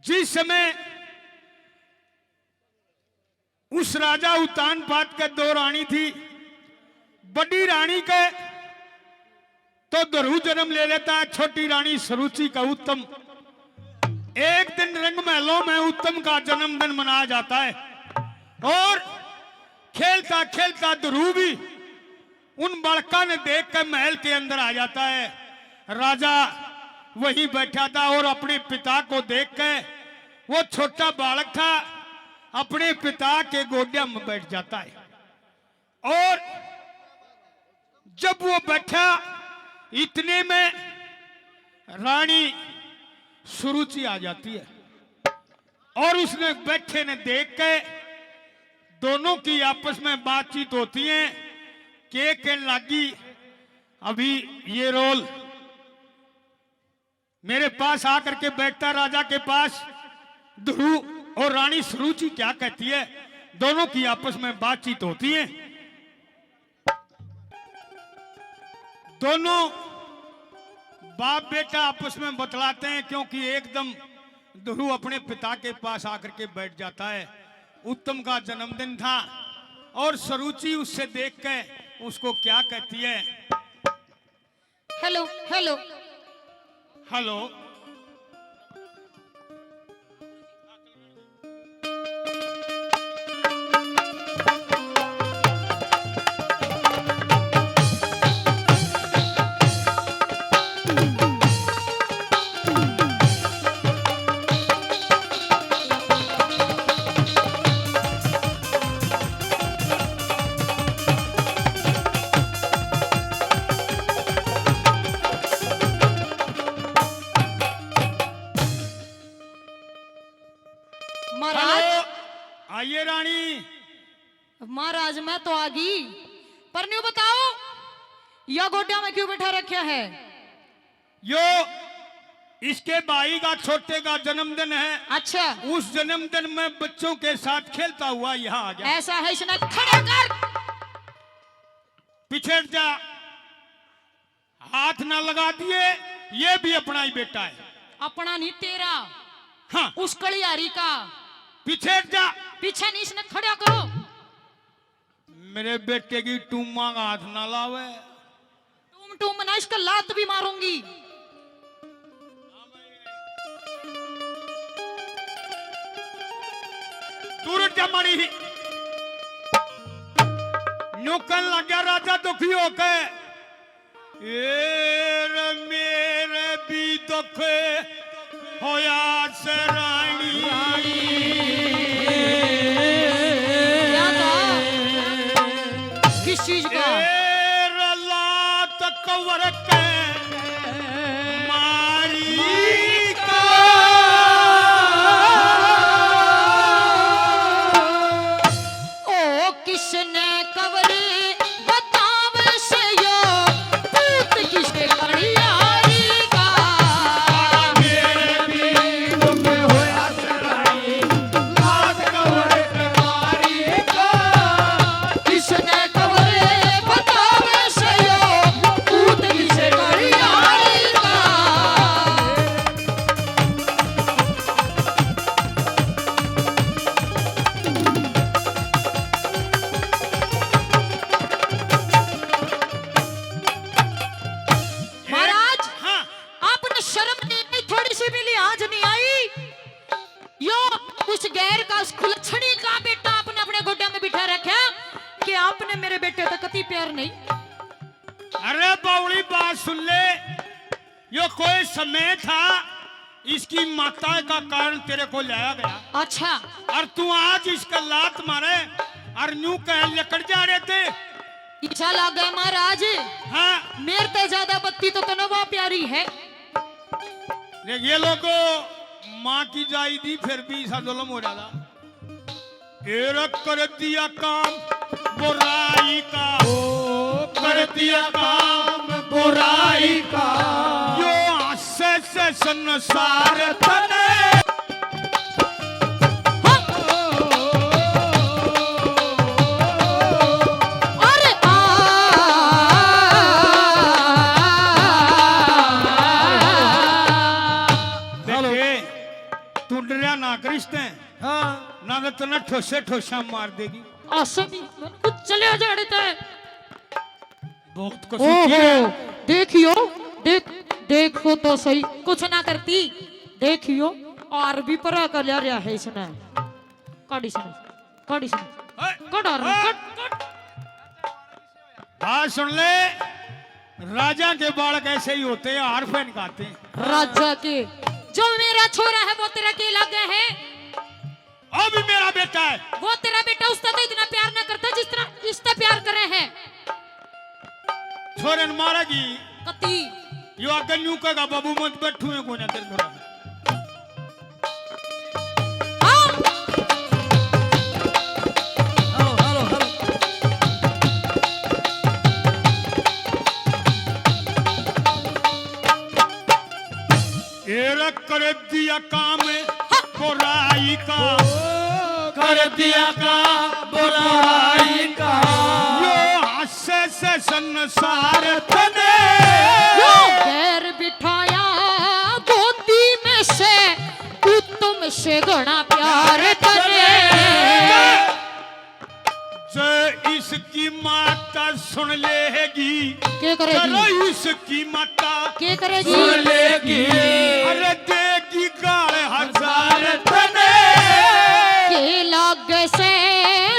जिस समय उस राजा उत्तानपाद के दो रानी थी, बड़ी रानी के तो ध्रुव जन्म ले लेता है, छोटी रानी सरुचि का उत्तम। एक दिन रंग महलों में उत्तम का जन्मदिन मनाया जाता है और खेलता खेलता ध्रुव भी उन बालका ने देख कर महल के अंदर आ जाता है। राजा वहीं बैठा था और अपने पिता को देख के, वो छोटा बालक था, अपने पिता के गोदिया में बैठ जाता है। और जब वो बैठा, इतने में रानी सुरुचि आ जाती है और उसने बैठे ने देख के दोनों की आपस में बातचीत होती है कि कहने लगी, अभी ये रोल मेरे पास आकर के बैठता राजा के पास ध्रुव और रानी सुरुचि क्या कहती है, दोनों की आपस में बातचीत होती है। दोनों बाप बेटा आपस में बतलाते हैं, क्योंकि एकदम ध्रुव अपने पिता के पास आकर के बैठ जाता है। उत्तम का जन्मदिन था और सुरुचि उससे देख के उसको क्या कहती है, हेलो हेलो हेलो। आइए रानी। महाराज मैं तो आ गई, पर न्यू बताओ यह गोटिया में क्यों बैठा रखा है? यो इसके भाई का छोटे का जन्मदिन है। अच्छा, उस जन्मदिन में बच्चों के साथ खेलता हुआ यहाँ आ गया। ऐसा है, इसने खड़े कर, पिछड़ जा, हाथ ना लगा दिए, ये भी अपना ही बेटा है। अपना नहीं तेरा, हाँ, उस कलियारी का। पिछड़ जा, पीछे नहीं, इसने खड़ा करो। मेरे बेटे की टूमा का हाथ ना लावे। तुम ना, इसका लात भी मारूंगी। दूर जा मारी। नुकन लग गया राजा दुखी होके, मेरे भी दुख होया से रानी। क्या था? किस चीज का? लात कवर के मारी का। ओ किसने कवरे बताव से यो पूत किसके कड़ियारी का। किसने कवरे बताव से यो पूत किसके कड़ियारी का। महाराज, हाँ, आपने शर्म नहीं आई, थोड़ी सी भी लिहाज नहीं आई? यो उस गैर का, उस खुलछड़ी का बेटा आपने अपने गोटिया में बिठा रखा कि आपने मेरे बेटे तक कति प्यार नहीं। अरे बावली बात सुन ले, यो कोई समय था, इसकी माता का कारण तेरे को लाया गया। अच्छा, और तू आज इसका लात मारे और न्यू कह लकड़ जा रहे थे। इच्छा लग गया महाराज। हाँ, मेरे ते ज्यादा बत्ती तो तनवा प्यारी है। ये लोगो माँ की जाई दी, फिर भी ऐसा जुल्म हो रहा। कर दिया काम बुराई का, कर दिया काम बुराई का, यो हास्य से संसार तने। अरे देखे तू डरिया ना करिश्ते हाँ ना तो तना ठोसे ठोसा मार देगी। असली कुछ चले जाते हैं। बहुत कुछ ओहो देखियो देखो तो सही कुछ ना करती देखियो और भी परा कर लिया रहा है इसने काड़ी से कट और कट बात सुन ले, राजा के बाल कैसे ही होते हैं, हार पहन खाते हैं। राजा के जो मेरा छोरा है वो तेरा के लगे है, अब मेरा बेटा है, वो तेरा बेटा उससे तो इतना प्यार ना करता जिस तरह इससे प्यार करे हैं। छोरन मारेगी कती यो अगर न्यू कहेगा बाबू मत बैठू है कोना तेरे घर में। हेलो हेलो हेलो एरा कर दिया काम बुराई का, कर दिया का बुराई का यो हास्य से संसार तने यो पैर बिठाया गोदी में से तू तुमसे घना प्यार करे। जो इसकी माता सुन लेगी क्या करेगी चलो इसकी माता क्या करेगी सुन लेगी अरे देगी गाल हजार तने के लागे से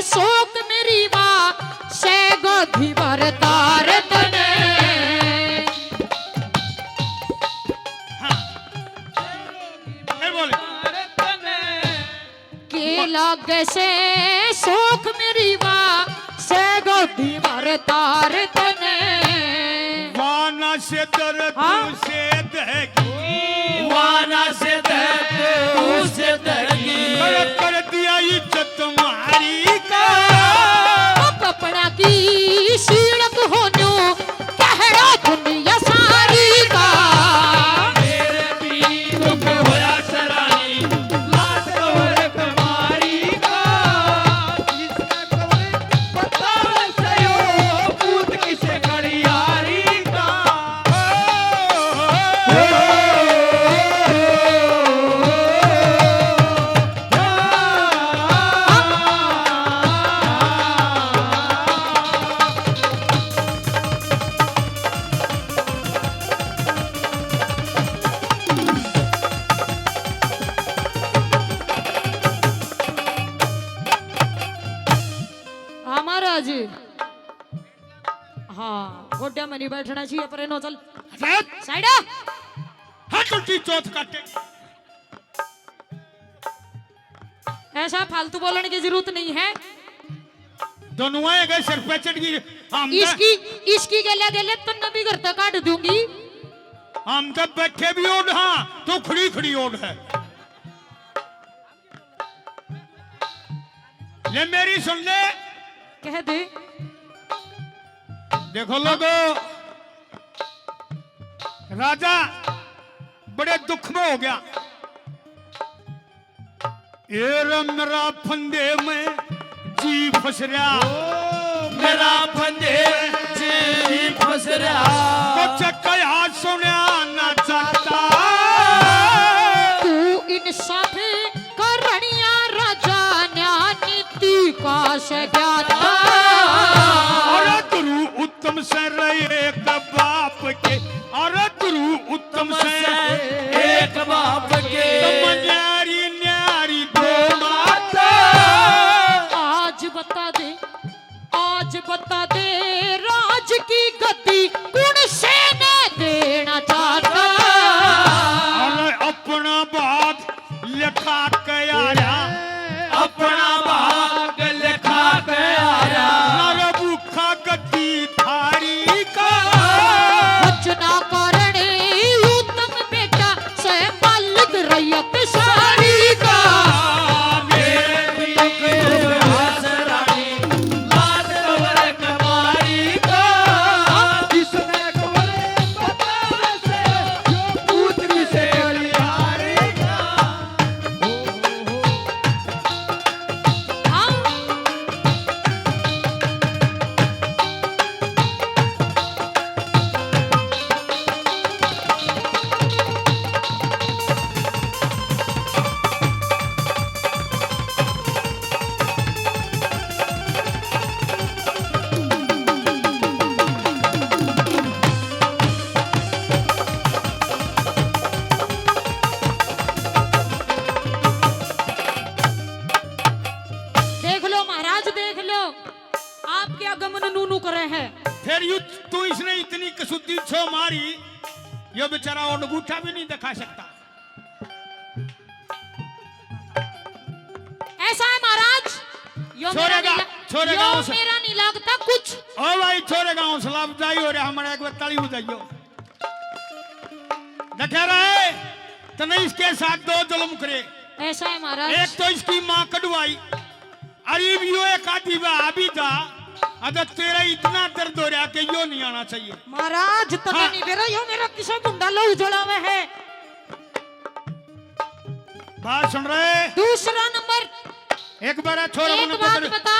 शोक मेरी माँ से गोदी भर तार तने। फिर बोले के लागे से शोक मेरी माँ से गोदी भर तार तने। वाना से दर्द हाँ? से देगी वाना से तू से दगी कर दिया इज्जत तुम्हारी का कपड़ा की सीड़क होनो कहरा दुनिया सारी का। मेरे भी दुख होया सरानी लात कवर कमारी का इसका कवर पता सयो पूत किसे कड़ियारी का हमारा जी हाँ गोड्या में नहीं बैठना चाहिए पर नो चल साइड हट उल्टी चौथ काटे ऐसा फालतू बोलने की जरूरत नहीं है। दोनों आए गए सर पे चढ़ गई हम इसकी गले गले तो नबी घर तक काट दूंगी। हम तब बैठे भी ओढ़ हाँ तो खड़ी खड़ी ओढ़ है। ले मेरी सुन ले, कह दे देखो लोगो राजा बड़े दुख में हो गया। ये मेरा फंदे में जी फंस रहा मेरा फंदे जी फंस रहा कुछ कया सुना न चाहता तू इंसाफ करनिया राजा न्या नीति का से ज्ञाता। और गुरु उत्तम से रहे एक बाप के और गुरु उत्तम से एक बाप के न्यारी न्यारी दो माता। आज बता दे राज की गद्दी कौन से न देना चाहता। और अपना बाग लिखा के आया अपना भाग लिखा के आया नर भूखा गद्दी थारी का वचना करणे उत्तम बेटा से मालिक रैयत सारी का। मेरे भी दुख सरानी लात कवर कमारी का जिसने कवर पता से जो पूत किसे कड़ियारी का हाँ नहीं कसुती छो मारी, यो बेचारा और अंगूठा भी नहीं दिखा सकता। ऐसा है महाराज, यो मेरा छोड़ेगा, नहीं छोड़ेगा यो उसे। मेरा नहीं लगता कुछ। ओ भाई छोरे गांव सलाब जाई हो रहा हमारा एक बार ताली हो जाइयो। देखे रहे तो नहीं इसके साथ दो जुल्म करे। ऐसा है महाराज, एक तो इसकी माँ कटवाई, अरे यो एक आधी अभी था, अगर तेरा इतना दर्द हो रहा कि यो नहीं आना चाहिए। महाराज तब हाँ। नहीं मेरा यो मेरा किसा गुंडा लो उजड़ा में है। बात सुन रहे? दूसरा नंबर, एक बार छोरा एक मने बात पकड़, बता,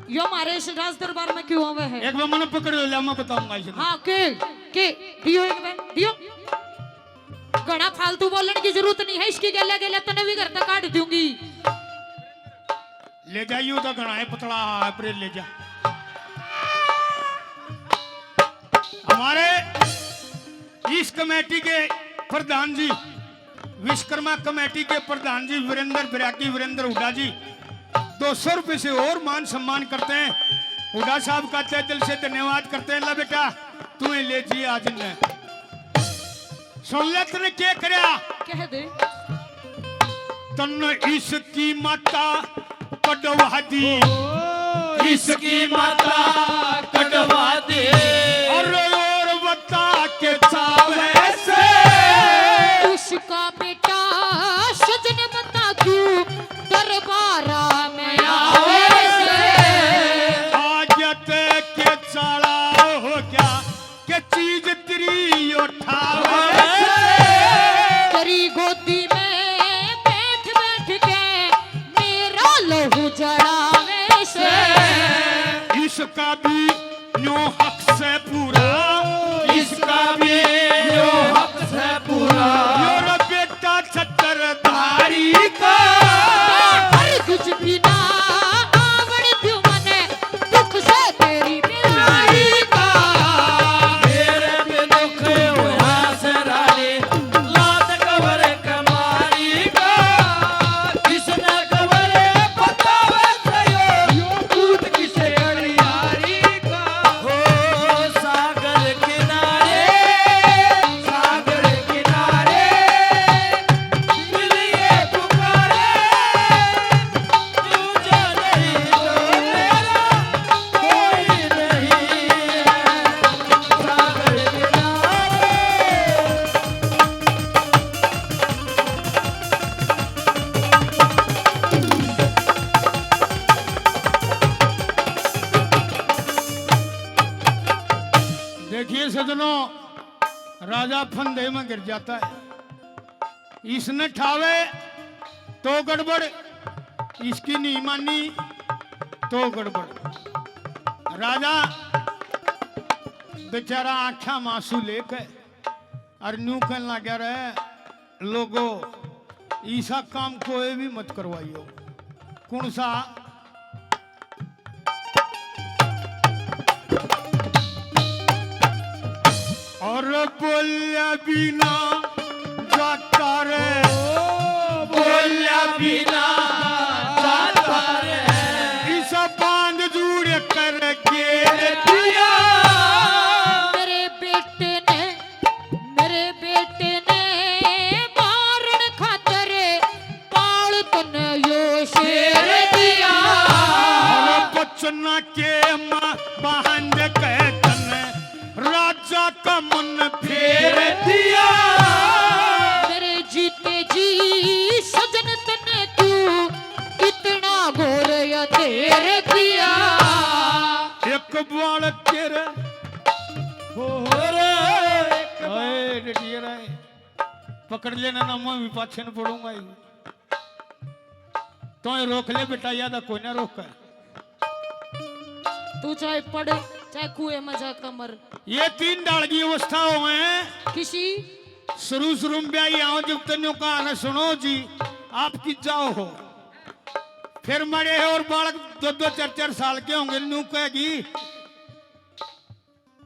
यो हमारे इस राज दरबार में क्यों आवे है? एक बार मने पकड़ ले, मैं बताऊंगा इसे। हाँ के दियो एक बार दियो। घना फालतू बोलने की जरूरत नहीं है, इसकी गले गले तने भी घर तक काट दूंगी। ले जाइयो तो घना है पतला है, ले जा। हमारे इस कमेटी के प्रधान जी, विश्वकर्मा कमेटी के प्रधान जी वीरेंद्र बिराकी, वीरेंद्र हुड्डा जी 200 रुपए से और मान सम्मान करते हैं। हुड्डा साहब का तहे दिल से धन्यवाद करते हैं। ला बेटा तुम्हें ले जी आज ने सुन ले तने क्या करया, कह दे तन इसकी माता कटवा दी, इसकी माता कटवा दे, और बता के चावे से उसका बेटा सजन बता क्यों दरबारा में आवे से। आजत के चला हो गया के चीज तेरी उठावे तेरी गोदी में बैठ बैठ के मेरा लहू जड़ावे से। इसका भी न्यो हक से पूरा, इसका भी यो हक से पूरा, यो बेटा छत्रधारी का हर कुछ भी ना आवड़ क्यों मने दुख से तेरी बीमारी का। मेरे पे दुख हुआ सराले, लात कबर कमारी का, किसने कबर बतावे सयो, दूध किसे गड़ियारी का। हो सागर किनारे, सागर किनारे, मिलिए पुकारे, तुझे नहीं तो मेरा कोई नहीं है, सागर किनारे। देखिए सजनों, राजा फंदे में गिर जाता है। इसने ठावे तो गड़बड़, इसकी नहीं मानी तो गड़बड़। राजा बेचारा आंखा मांसू लेके और न्यू कहने लगा रहे, लोगो ऐसा काम कोई भी मत करवाइयो। कौन सा? और बोलिया बिना जाता रे, बोलिया बिना जाता रे, इस बांध जुड़ कर के दिया मेरे बेटे ने मारण खातर पाल तन यो शेर दिया। और बचन के मां बांध के तन राजा का मन फेर दिया। मेरे जीते जी सजन तने तू कितना घोर या तेरे किया। एक बाल तेरे हो रे, पकड़ लेना ना, मैं भी पाछे न पड़ूंगा ही। तो ये रोक ले बेटा, याद कोई ना रोक कर। तू चाहे पड़े चाहे कुएं में जाकर मर। ये 3 डाल की अवस्था हुए हैं। किसी शुरू में ब्याही आओ, जब तन्यों का आना सुनो जी आप की जाओ हो, फिर मरे हो और बालक 2-2 4-4 साल के होंगे, नू कहेगी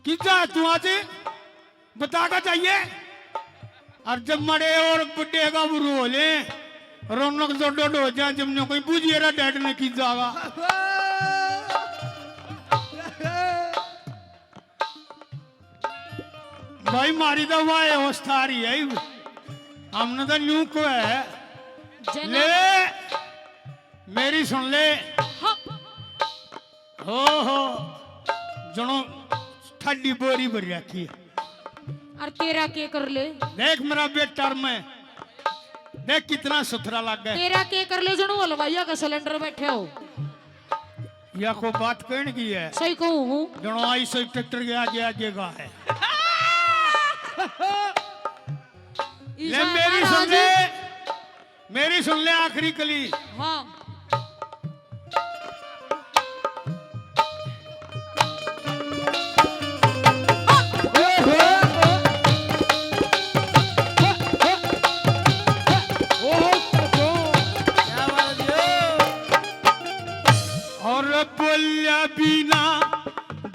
कि जा तू आज बता का चाहिए। और जब मरे और बुढ़े का बुरू हो ले, रौनक जोड़ो हो जाए, जब न्यों कोई बूझिए रहा डैड ने की जावा। भाई मारी तो वाह अवस्था रही है हमने तो न्यू को है ले मेरी सुन ले हाँ, हो जनो ठंडी बोरी भरी रखी है और तेरा के कर ले देख मेरा बेटा में देख कितना सुथरा लग गया तेरा के कर ले जणू हलवाइया का सिलेंडर बैठे हो या को बात कहने की है सही कहूँ हूँ जनो आई से ट्रैक्टर के आगे आगे गा है ले मेरी सुन ले आखिरी कली हाँ और बोलिया बिना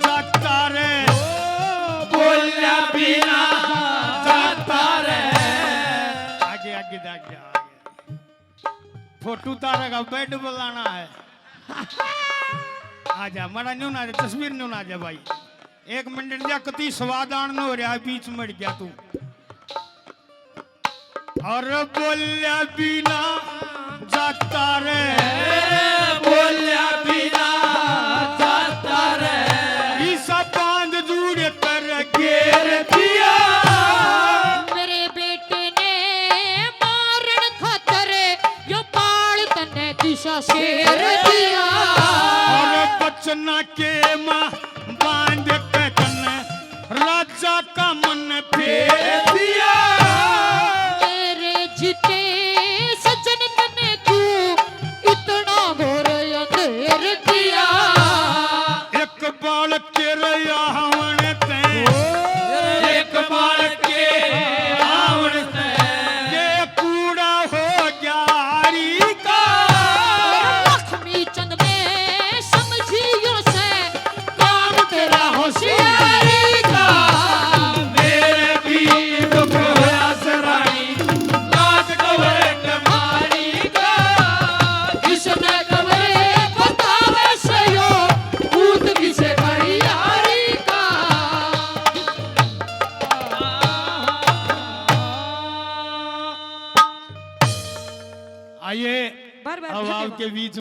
जाता रे बोलिया बिना जाता रे आगे आगे आगे फोटो तारेगा बेड बुलाना है आजा मरा न्यू ना तस्वीर न्यू ना जा भाई एक मिनट जा कति स्वादान हो रहा बीच मर गया तू और बोलिया बिना जाता रे बोलिया बिना जाता रे ईसा बांध जूड़ कर घेर दिया मेरे बेटे ने मारण खातर यो पाल तने दिशा शेर दिया और बचना के माँ बांध के कन्ने राजा का मन फेर दिया मेरे जीते सजन तने क्यों इतना घोर अंधेर दिया एक बाल के रया हवन ते एक बार के आवन से ये कूड़ा हो गया हरी का लक्ष्मी चंद में समझियो से काम तेरा होशियारी का मेरे भी दुख होया सरानी लाज कवर कमारी का किसने कमरे बतावे से यो कूद किसे करी यारी का आइए बार बार अब आपके बीच